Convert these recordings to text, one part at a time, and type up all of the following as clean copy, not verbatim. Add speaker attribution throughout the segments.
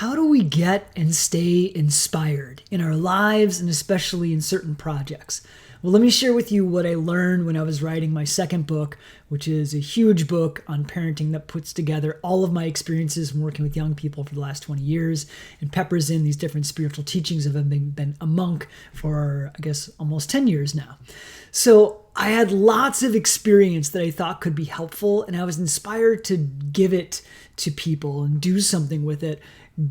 Speaker 1: how do we get and stay inspired in our lives and especially in certain projects? Well, let me share with you what I learned when I was writing my second book, which is a huge book on parenting that puts together all of my experiences from working with young people for the last 20 years and peppers in these different spiritual teachings of having been a monk for, I guess, almost 10 years now. So I had lots of experience that I thought could be helpful, and I was inspired to give it to people and do something with it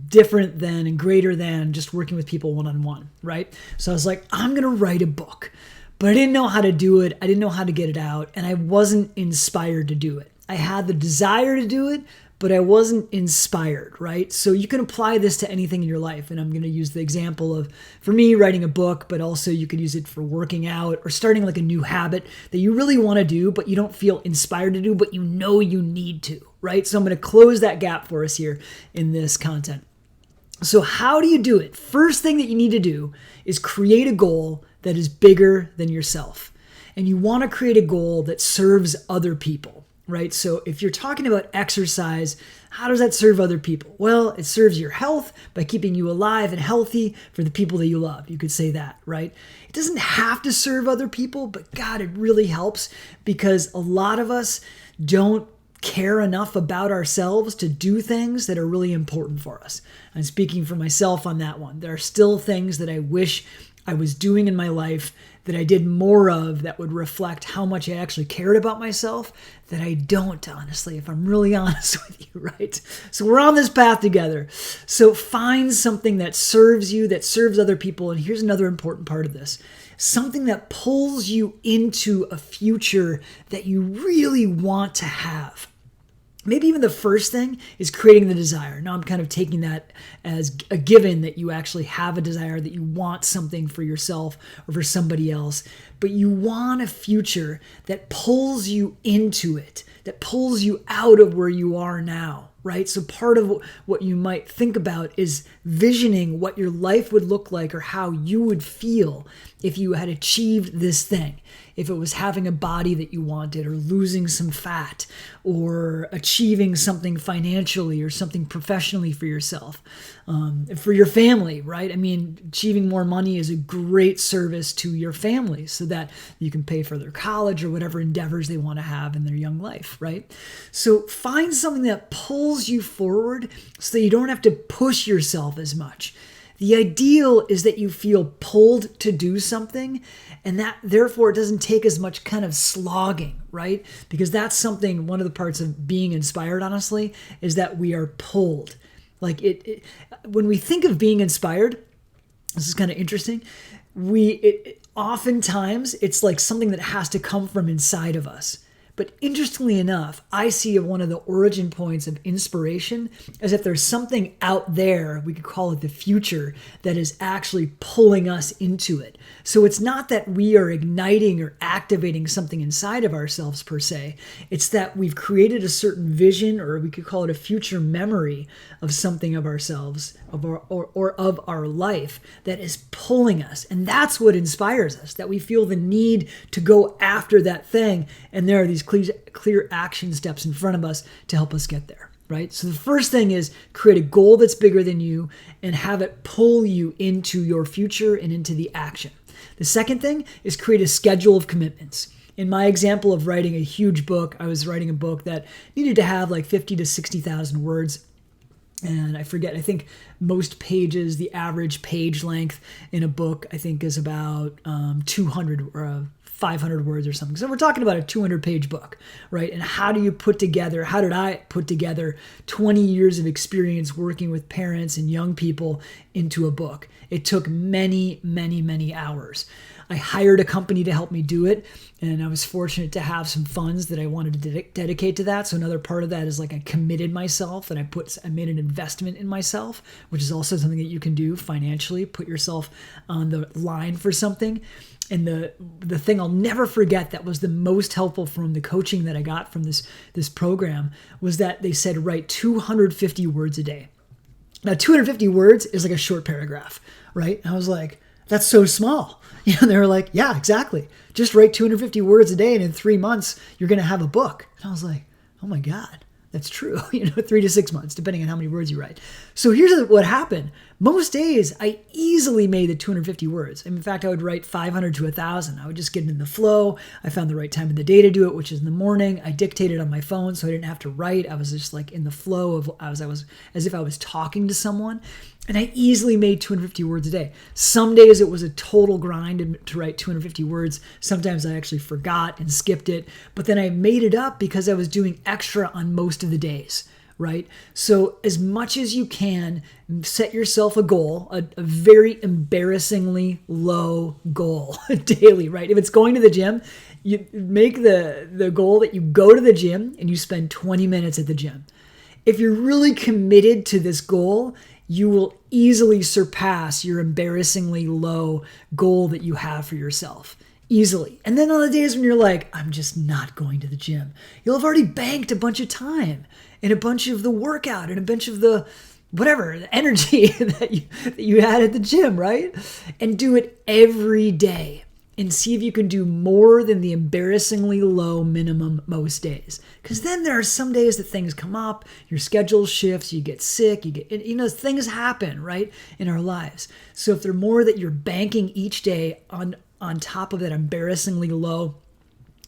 Speaker 1: different than and greater than just working with people one-on-one, right? So I was like, I'm going to write a book. But I didn't know how to do it. I didn't know how to get it out. And I wasn't inspired to do it. I had the desire to do it, but I wasn't inspired, right? So you can apply this to anything in your life. And I'm going to use the example of, for me, writing a book, but also you could use it for working out or starting like a new habit that you really want to do, but you don't feel inspired to do, but you know you need to, right? So I'm going to close that gap for us here in this content. So how do you do it? First thing that you need to do is create a goal that is bigger than yourself. And you want to create a goal that serves other people, right? So if you're talking about exercise, how does that serve other people? Well, it serves your health by keeping you alive and healthy for the people that you love. You could say that, right? It doesn't have to serve other people, but God, it really helps because a lot of us don't care enough about ourselves to do things that are really important for us. I'm speaking for myself on that one. There are still things that I wish I was doing in my life that I did more of that would reflect how much I actually cared about myself that I don't, honestly, if I'm really honest with you, right? So we're on this path together. So find something that serves you, that serves other people. And here's another important part of this. Something that pulls you into a future that you really want to have. Maybe even the first thing is creating the desire. Now I'm kind of taking that as a given that you actually have a desire, that you want something for yourself or for somebody else, but you want a future that pulls you into it, that pulls you out of where you are now, right? So part of what you might think about is visioning what your life would look like or how you would feel if you had achieved this thing. If it was having a body that you wanted or losing some fat or achieving something financially or something professionally for yourself, for your family, right? I mean, achieving more money is a great service to your family so that you can pay for their college or whatever endeavors they want to have in their young life, right? So find something that pulls you forward so that you don't have to push yourself as much. The ideal is that you feel pulled to do something and that therefore it doesn't take as much kind of slogging, right? Because that's something, one of the parts of being inspired, honestly, is that we are pulled. Like when we think of being inspired, this is kind of interesting. Oftentimes it's like something that has to come from inside of us. But interestingly enough, I see one of the origin points of inspiration as if there's something out there, we could call it the future, that is actually pulling us into it. So it's not that we are igniting or activating something inside of ourselves per se. It's that we've created a certain vision, or we could call it a future memory of something of ourselves, of our life that is pulling us. And that's what inspires us, that we feel the need to go after that thing. And there are these clear action steps in front of us to help us get there, right? So the first thing is create a goal that's bigger than you and have it pull you into your future and into the action. The second thing is create a schedule of commitments. In my example of writing a huge book, I was writing a book that needed to have like 50 to 60,000 words. And I think most pages, the average page length in a book, I think is about 200 or 500 words or something. So we're talking about a 200-page book, right? And how did I put together 20 years of experience working with parents and young people into a book? It took many, many, many hours. I hired a company to help me do it, and I was fortunate to have some funds that I wanted to dedicate to that. So another part of that is like I committed myself and I made an investment in myself, which is also something that you can do financially, put yourself on the line for something. And the thing I'll never forget that was the most helpful from the coaching that I got from this program was that they said, write 250 words a day. Now, 250 words is like a short paragraph, right? And I was like, that's so small. They were like, yeah, exactly. Just write 250 words a day and in 3 months, you're going to have a book. And I was like, oh my God, That's true. 3 to 6 months, depending on how many words you write. So here's what happened. Most days, I easily made the 250 words. In fact, I would write 500 to 1,000. I would just get in the flow. I found the right time of the day to do it, which is in the morning. I dictated on my phone, so I didn't have to write. I was just like in the flow of as if I was talking to someone. And I easily made 250 words a day. Some days it was a total grind to write 250 words. Sometimes I actually forgot and skipped it. But then I made it up because I was doing extra on most of the days, right? So as much as you can, set yourself a goal, a very embarrassingly low goal daily, right? If it's going to the gym, you make the goal that you go to the gym and you spend 20 minutes at the gym. If you're really committed to this goal, you will easily surpass your embarrassingly low goal that you have for yourself. Easily. And then on the days when you're like, I'm just not going to the gym, you'll have already banked a bunch of time and a bunch of the workout and a bunch of the the energy that you had at the gym, right? And do it every day. And see if you can do more than the embarrassingly low minimum most days. Because then there are some days that things come up, your schedule shifts, you get sick, things happen, right, in our lives. So if there are more that you're banking each day on top of that embarrassingly low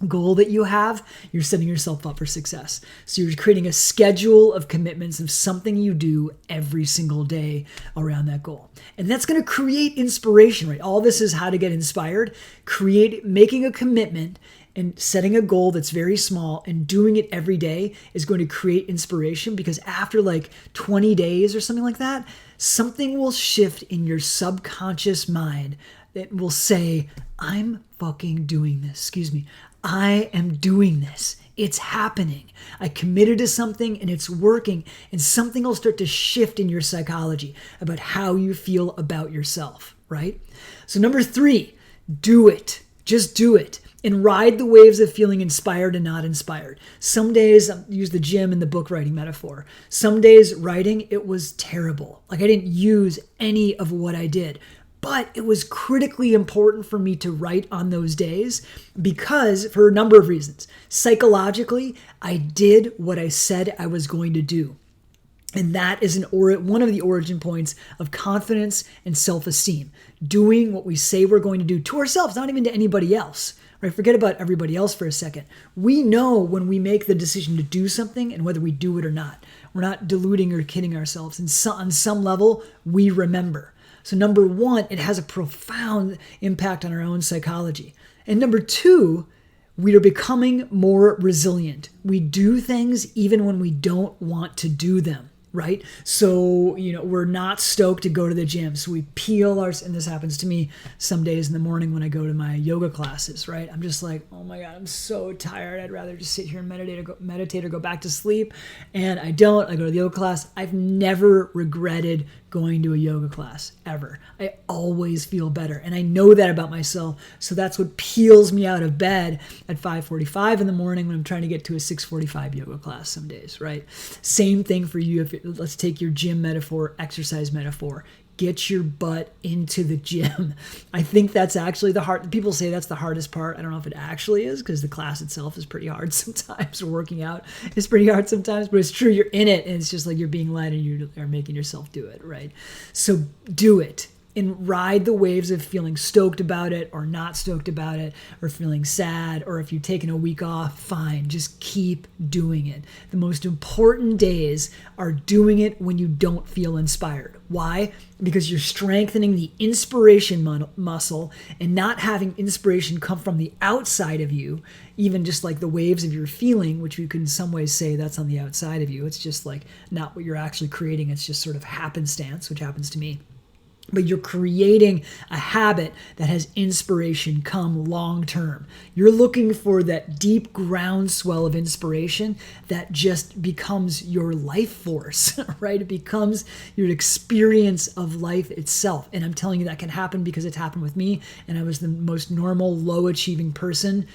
Speaker 1: goal that you have, you're setting yourself up for success. So you're creating a schedule of commitments of something you do every single day around that goal. And that's going to create inspiration, right? All this is how to get inspired. Making a commitment and setting a goal that's very small and doing it every day is going to create inspiration, because after like 20 days or something like that, something will shift in your subconscious mind that will say, I'm fucking doing this. I am doing this. It's happening. I committed to something and it's working, and something will start to shift in your psychology about how you feel about yourself, right? So number 3, do it. Just do it. And ride the waves of feeling inspired and not inspired. Some days, use the gym and the book writing metaphor. Some days writing, it was terrible. Like I didn't use any of what I did. But it was critically important for me to write on those days because, for a number of reasons. Psychologically, I did what I said I was going to do. And that is one of the origin points of confidence and self-esteem. Doing what we say we're going to do to ourselves, not even to anybody else. Right? Forget about everybody else for a second. We know when we make the decision to do something and whether we do it or not. We're not deluding or kidding ourselves. And on some level, we remember. So number 1, it has a profound impact on our own psychology. And number 2, we are becoming more resilient. We do things even when we don't want to do them, right? So, we're not stoked to go to the gym. So we and this happens to me some days in the morning when I go to my yoga classes, right? I'm just like, oh my God, I'm so tired. I'd rather just sit here and meditate or go back to sleep. And I don't. I go to the yoga class. I've never regretted going to a yoga class ever. I always feel better. And I know that about myself. So that's what peels me out of bed at 5:45 in the morning when I'm trying to get to a 6:45 yoga class some days, right? Same thing for you. Let's take your gym metaphor, exercise metaphor. Get your butt into the gym. I think that's actually people say that's the hardest part. I don't know if it actually is, because the class itself is pretty hard sometimes. Working out is pretty hard sometimes, but it's true. You're in it and it's just like you're being led and you are making yourself do it, right? So do it. And ride the waves of feeling stoked about it or not stoked about it, or feeling sad, or if you've taken a week off, fine. Just keep doing it. The most important days are doing it when you don't feel inspired. Why? Because you're strengthening the inspiration muscle and not having inspiration come from the outside of you, even just like the waves of your feeling, which you can in some ways say that's on the outside of you. It's just like not what you're actually creating. It's just sort of happenstance, which happens to me. But you're creating a habit that has inspiration come long term. You're looking for that deep groundswell of inspiration that just becomes your life force, right? It becomes your experience of life itself. And I'm telling you that can happen because it's happened with me. And I was the most normal, low achieving person,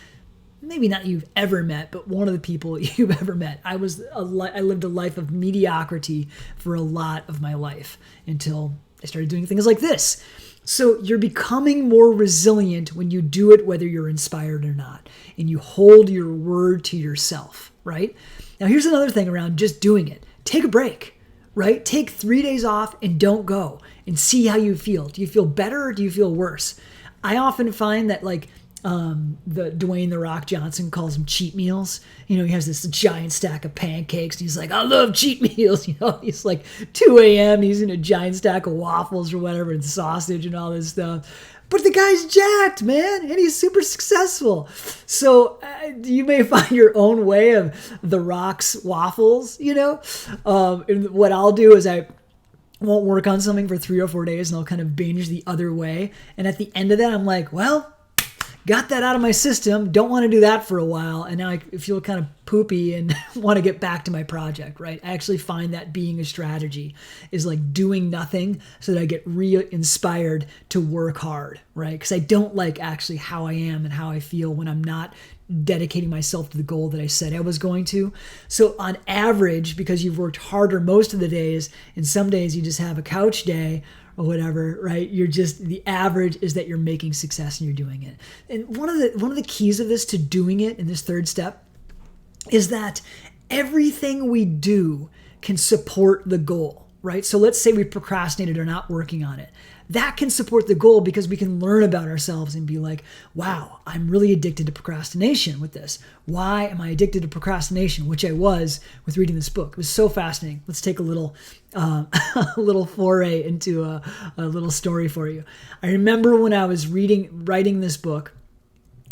Speaker 1: maybe not you've ever met, but one of the people you've ever met. I lived a life of mediocrity for a lot of my life until I started doing things like this. So you're becoming more resilient when you do it, whether you're inspired or not, and you hold your word to yourself, right? Now, here's another thing around just doing it. Take a break, right? Take 3 days off and don't go and see how you feel. Do you feel better or do you feel worse? I often find that like the Dwayne "The Rock" Johnson calls them cheat meals. He has this giant stack of pancakes and he's like, I love cheat meals. He's like 2 a.m. He's in a giant stack of waffles or whatever and sausage and all this stuff. But the guy's jacked, man, and he's super successful. So you may find your own way of The Rock's waffles, And what I'll do is I won't work on something for 3 or 4 days and I'll kind of binge the other way. And at the end of that, I'm like, well, got that out of my system. Don't want to do that for a while. And now I feel kind of poopy and want to get back to my project, right? I actually find that being a strategy is like doing nothing so that I get re-inspired to work hard, right? Because I don't like actually how I am and how I feel when I'm not dedicating myself to the goal that I said I was going to. So on average, because you've worked harder most of the days, and some days you just have a couch day or whatever, right? The average is that you're making success and you're doing it. And one of the keys of this to doing it in this third step is that everything we do can support the goal, right? So let's say we procrastinated or not working on it. That can support the goal because we can learn about ourselves and be like, wow, I'm really addicted to procrastination with this. Why am I addicted to procrastination? Which I was with reading this book. It was so fascinating. Let's take a little foray into a little story for you. I remember when I was writing this book,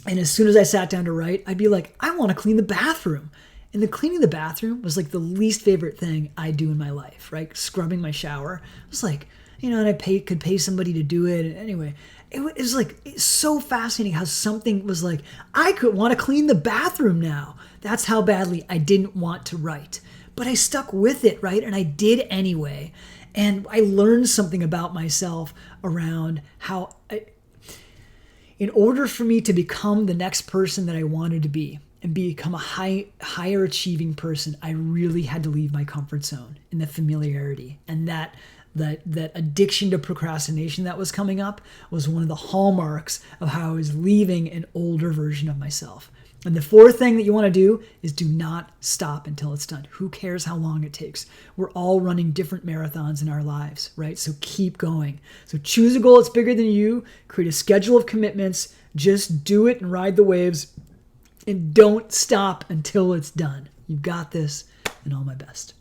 Speaker 1: and as soon as I sat down to write, I'd be like, I want to clean the bathroom. And the cleaning the bathroom was like the least favorite thing I do in my life, right? Scrubbing my shower. It was like, and I could pay somebody to do it. And anyway, it was like, it's so fascinating how something was like, I could want to clean the bathroom now. That's how badly I didn't want to write. But I stuck with it, right? And I did anyway. And I learned something about myself around how in order for me to become the next person that I wanted to be and become a higher achieving person, I really had to leave my comfort zone and the familiarity. And that addiction to procrastination that was coming up was one of the hallmarks of how I was leaving an older version of myself. And the fourth thing that you want to do is do not stop until it's done. Who cares how long it takes? We're all running different marathons in our lives, right? So keep going. So choose a goal that's bigger than you. Create a schedule of commitments. Just do it and ride the waves. And don't stop until it's done. You've got this, and all my best.